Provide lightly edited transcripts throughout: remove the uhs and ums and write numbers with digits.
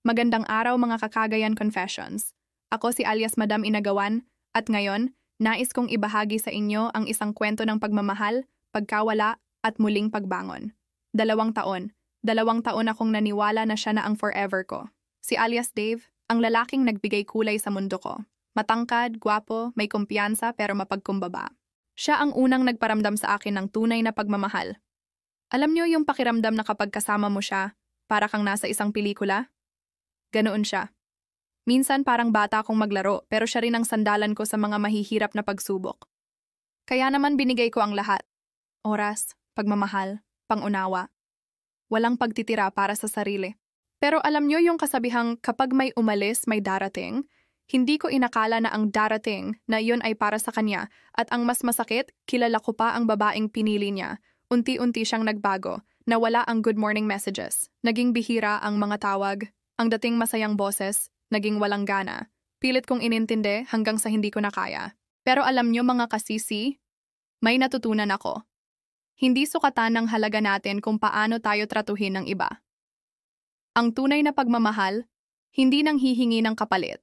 Magandang araw mga kakagayan confessions. Ako si alias Madam Inagawan at ngayon, nais kong ibahagi sa inyo ang isang kwento ng pagmamahal, pagkawala at muling pagbangon. 2 taon. 2 taon akong naniwala na siya na ang forever ko. Si alias Dave, ang lalaking nagbigay kulay sa mundo ko. Matangkad, gwapo, may kumpiyansa pero mapagkumbaba. Siya ang unang nagparamdam sa akin ng tunay na pagmamahal. Alam niyo yung pakiramdam na kapag kasama mo siya, para kang nasa isang pelikula? Ganoon siya. Minsan parang bata akong maglaro pero siya rin ang sandalan ko sa mga mahihirap na pagsubok. Kaya naman binigay ko ang lahat. Oras, pagmamahal, pangunawa. Walang pagtitira para sa sarili. Pero alam niyo yung kasabihang kapag may umalis, may darating? Hindi ko inakala na ang darating na iyon ay para sa kanya at ang mas masakit, kilala ko pa ang babaeng pinili niya. Unti-unti siyang nagbago, nawala ang good morning messages, naging bihira ang mga tawag, ang dating masayang boses, naging walang gana. Pilit kong inintindi hanggang sa hindi ko na kaya. Pero alam niyo mga kasisi, may natutunan ako. Hindi sukatan ng halaga natin kung paano tayo tratuhin ng iba. Ang tunay na pagmamahal, hindi nang hihingi ng kapalit.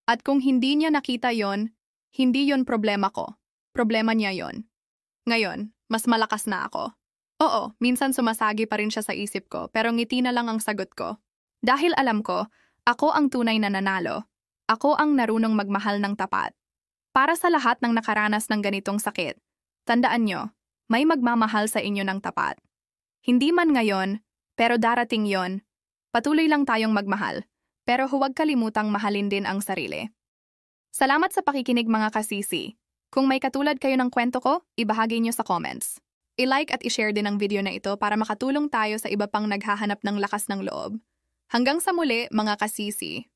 At kung hindi niya nakita yon, hindi yon problema ko. Problema niya yon. Ngayon, mas malakas na ako. Oo, minsan sumasagi pa rin siya sa isip ko pero ngiti na lang ang sagot ko. Dahil alam ko, ako ang tunay na nanalo. Ako ang narunong magmahal ng tapat. Para sa lahat ng nakaranas ng ganitong sakit, tandaan nyo, may magmamahal sa inyo ng tapat. Hindi man ngayon, pero darating yon. Patuloy lang tayong magmahal, pero huwag kalimutang mahalin din ang sarili. Salamat sa pakikinig mga kasisi. Kung may katulad kayo ng kwento ko, ibahagi nyo sa comments. I-like at i-share din ang video na ito para makatulong tayo sa iba pang naghahanap ng lakas ng loob. Hanggang sa muli, mga kasisi.